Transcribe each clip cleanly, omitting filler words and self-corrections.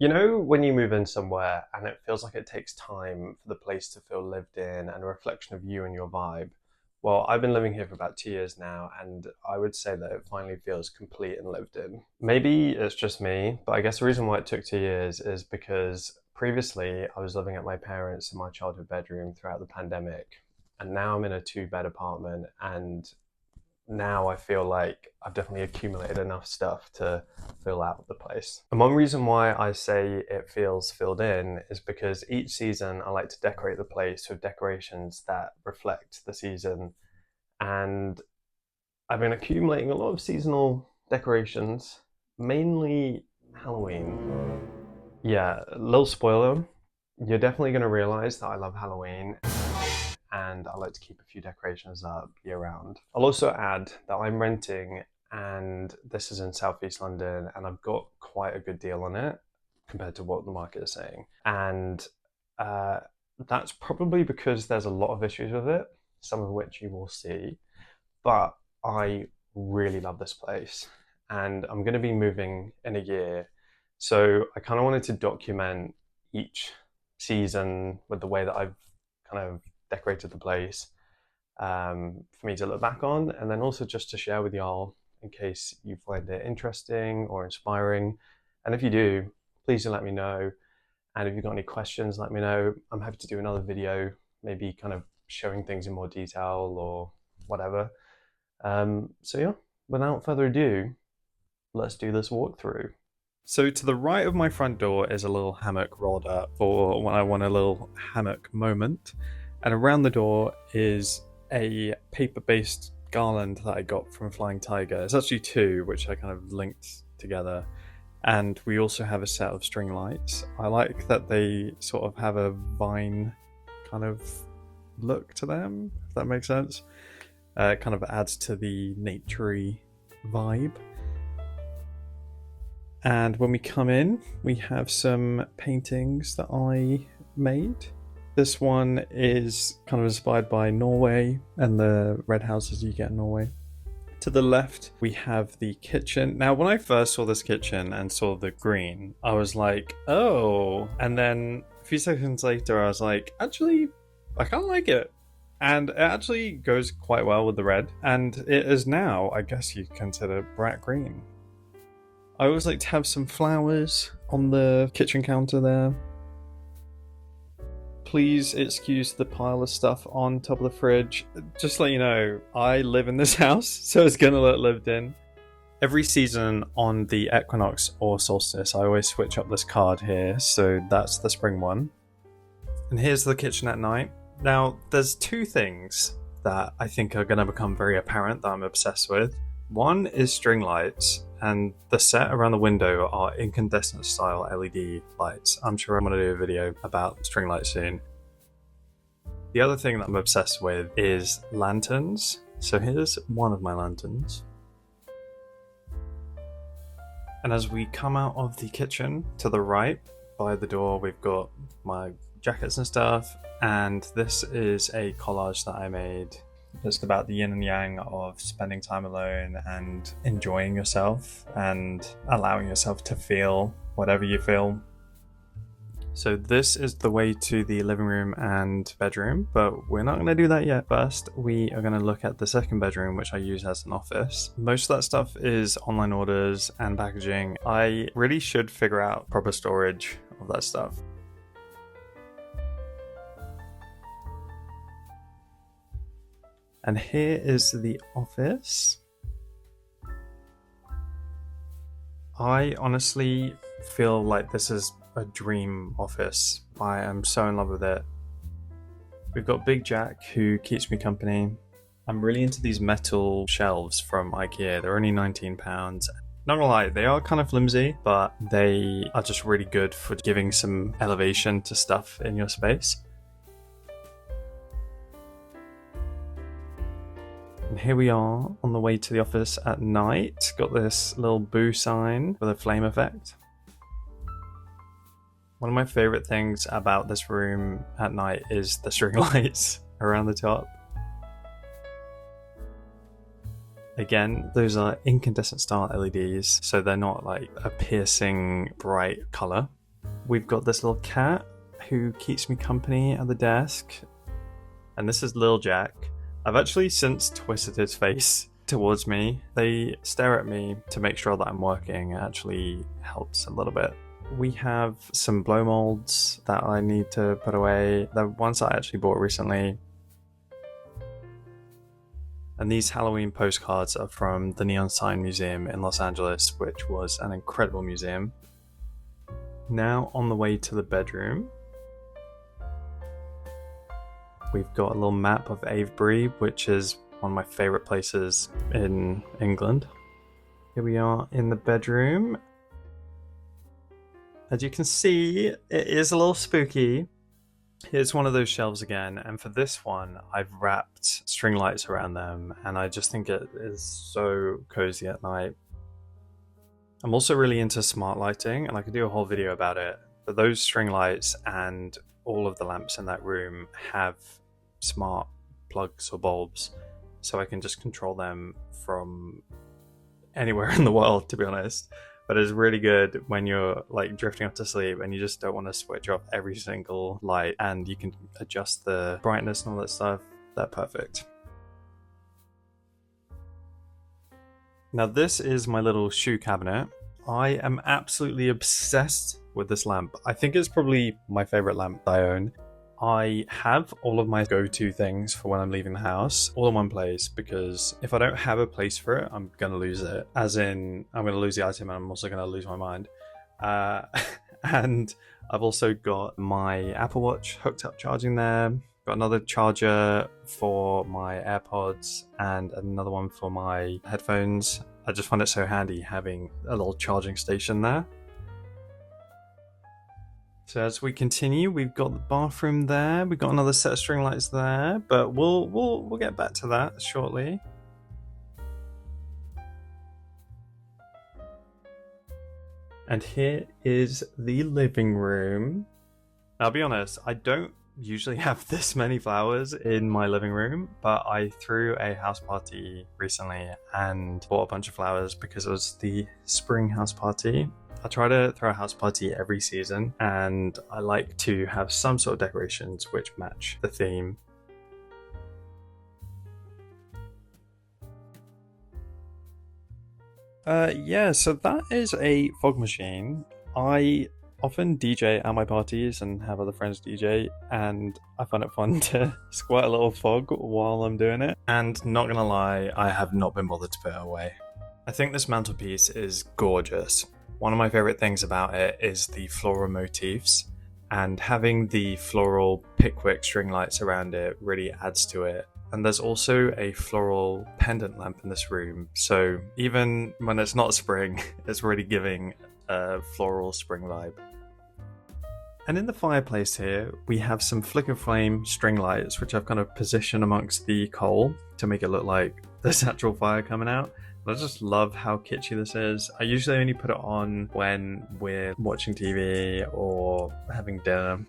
You know, when you move in somewhere and it feels like it takes time for the place to feel lived in and a reflection of you and your vibe? Well, I've been living here for about 2 years now, and I would say that it finally feels complete and lived in. Maybe it's just me, but I guess the reason why it took 2 years is because previously I was living at my parents' in my childhood bedroom throughout the pandemic, and now I'm in a two-bed apartment, and now I feel like I've definitely accumulated enough stuff to fill out the place. And one reason why I say it feels filled in is because each season I like to decorate the place with decorations that reflect the season. And I've been accumulating a lot of seasonal decorations, mainly Halloween. Yeah, a little spoiler, you're definitely going to realize that I love Halloween and I like to keep a few decorations up year round. I'll also add that I'm renting and this is in Southeast London and I've got quite a good deal on it compared to what the market is saying. And uh, that's probably because there's a lot of issues with it, some of which you will see. But I really love this place and I'm going to be moving in a year. So I kind of wanted to document each season with the way that I've kind of decorated the place for me to look back on, and then also just to share with y'all in case you find it interesting or inspiring. And if you do, please do let me know. And if you've got any questions, let me know. I'm happy to do another video, maybe kind of showing things in more detail or whatever. So yeah, without further ado, let's do this walkthrough. So to the right of my front door is a little hammock rolled up for when I want a little hammock moment. And around the door is a paper-based garland that I got from Flying Tiger. It's actually two, which I kind of linked together. And we also have a set of string lights. I like that they sort of have a vine kind of look to them, if that makes sense. It kind of adds to the naturey vibe. And when we come in, we have some paintings that I made. This one is kind of inspired by Norway and the red houses you get in Norway. To the left, we have the kitchen. Now, when I first saw this kitchen and saw the green, I was like, oh. And then a few seconds later, I was like, actually, I kind of like it. And it actually goes quite well with the red. And it is now, I guess you consider bright green. I always like to have some flowers on the kitchen counter there. Please excuse the pile of stuff on top of the fridge. Just to let you know, I live in this house, so it's gonna look lived in. Every season on the equinox or solstice, I always switch up this card here, so that's the spring one. And here's the kitchen at night. Now, there's two things that I think are gonna become very apparent that I'm obsessed with. One is string lights, and the set around the window are incandescent style LED lights. I'm sure I'm going to do a video about string lights soon. The other thing that I'm obsessed with is lanterns. So here's one of my lanterns. And as we come out of the kitchen to the right by the door, we've got my jackets and stuff. And this is a collage that I made. It's about the yin and yang of spending time alone and enjoying yourself and allowing yourself to feel whatever you feel. So this is the way to the living room and bedroom, but we're not going to do that yet. First, we are going to look at the second bedroom, which I use as an office. Most of that stuff is online orders and packaging. I really should figure out proper storage of that stuff. And here is the office. I honestly feel like this is a dream office. I am so in love with it. We've got Big Jack, who keeps me company. I'm really into these metal shelves from IKEA. They're only £19. Not gonna lie, they are kind of flimsy, but they are just really good for giving some elevation to stuff in your space. And here we are on the way to the office at night. Got this little boo sign with a flame effect. One of my favorite things about this room at night is the string lights around the top. Again, those are incandescent style LEDs, so they're not like a piercing bright color. we've got this little cat who keeps me company at the desk. And this is Lil Jack. I've actually since twisted his face towards me. They stare at me to make sure that I'm working. It actually helps a little bit. We have some blow molds that I need to put away. The ones that I actually bought recently. And these Halloween postcards are from the Neon Sign Museum in Los Angeles, which was an incredible museum. Now on the way to the bedroom. We've got a little map of Avebury, which is one of my favourite places in England. Here we are in the bedroom. As you can see, it is a little spooky. Here's one of those shelves again, and for this one, I've wrapped string lights around them, and I just think it is so cozy at night. I'm also really into smart lighting, and I could do a whole video about it, but those string lights and all of the lamps in that room have smart plugs or bulbs, so I can just control them from anywhere in the world, to be honest. But it's really good when you're like drifting off to sleep and you just don't want to switch off every single light, and you can adjust the brightness and all that stuff. They're perfect. Now this is my little shoe cabinet. I am absolutely obsessed with this lamp. I think it's probably my favorite lamp I own. I have all of my go-to things for when I'm leaving the house all in one place, because if I don't have a place for it, I'm going to lose it. As in, I'm going to lose the item and I'm also going to lose my mind. And I've also got my Apple Watch hooked up charging there. Got another charger for my AirPods and another one for my headphones. I just find it so handy having a little charging station there. So as we continue, we've got the bathroom there. We've got another set of string lights there, but we'll get back to that shortly. And here is the living room. I'll be honest, I don't usually have this many flowers in my living room, but I threw a house party recently and bought a bunch of flowers because it was the spring house party. I try to throw a house party every season, and I like to have some sort of decorations which match the theme. Yeah, so that is a fog machine. I often DJ at my parties and have other friends DJ, and I find it fun to squirt a little fog while I'm doing it. And not gonna lie, I have not been bothered to put it away. I think this mantelpiece is gorgeous. One of my favorite things about it is the floral motifs, and having the floral Pickwick string lights around it really adds to it. And there's also a floral pendant lamp in this room, so even when it's not spring, it's really giving a floral spring vibe. And in the fireplace here, we have some flicker flame string lights, which I've kind of positioned amongst the coal to make it look like there's actual fire coming out. I just love how kitschy this is. I usually only put it on when we're watching TV or having dinner.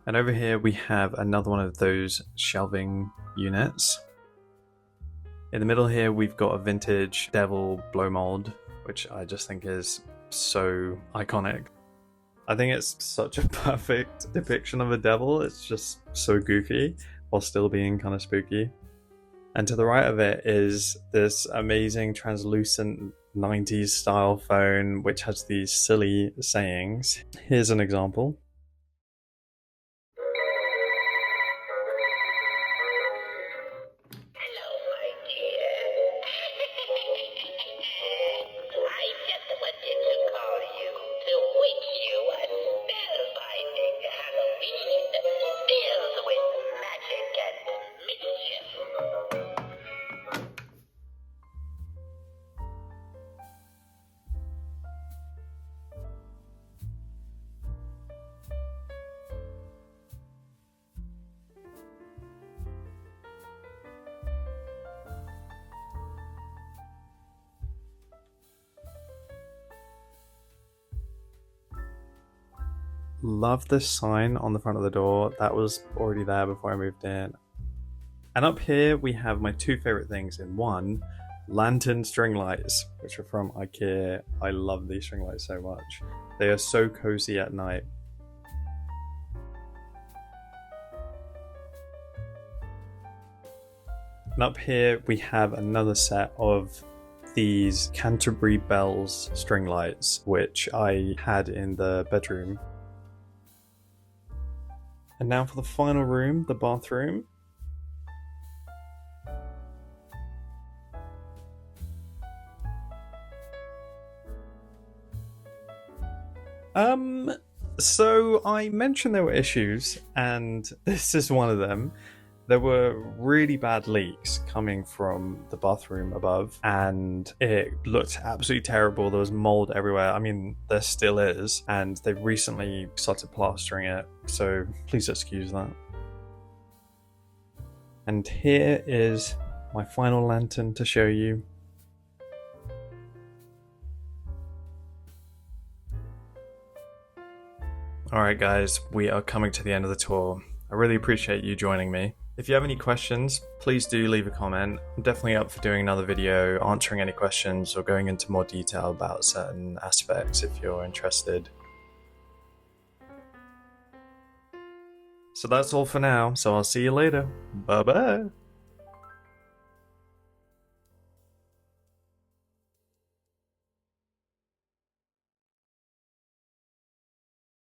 And over here we have another one of those shelving units. In the middle here we've got a vintage devil blow mold, which I just think is so iconic. I think it's such a perfect depiction of a devil. It's just so goofy while still being kind of spooky. And to the right of it is this amazing translucent 90s style phone which has these silly sayings. Here's an example. Love this sign on the front of the door. That was already there before I moved in. And up here we have my two favorite things in one. lantern string lights, which are from IKEA. I love these string lights so much. They are so cozy at night. And up here we have another set of these Canterbury Bells string lights, which I had in the bedroom. And now for the final room, the bathroom. So I mentioned there were issues, and this is one of them. There were really bad leaks coming from the bathroom above, and it looked absolutely terrible. There was mold everywhere. I mean, there still is, and they've recently started plastering it, so please excuse that. And here is my final lantern to show you. Alright guys, we are coming to the end of the tour. I really appreciate you joining me. If you have any questions, please do leave a comment. I'm definitely up for doing another video answering any questions or going into more detail about certain aspects if you're interested. So that's all for now, so I'll see you later. Bye bye!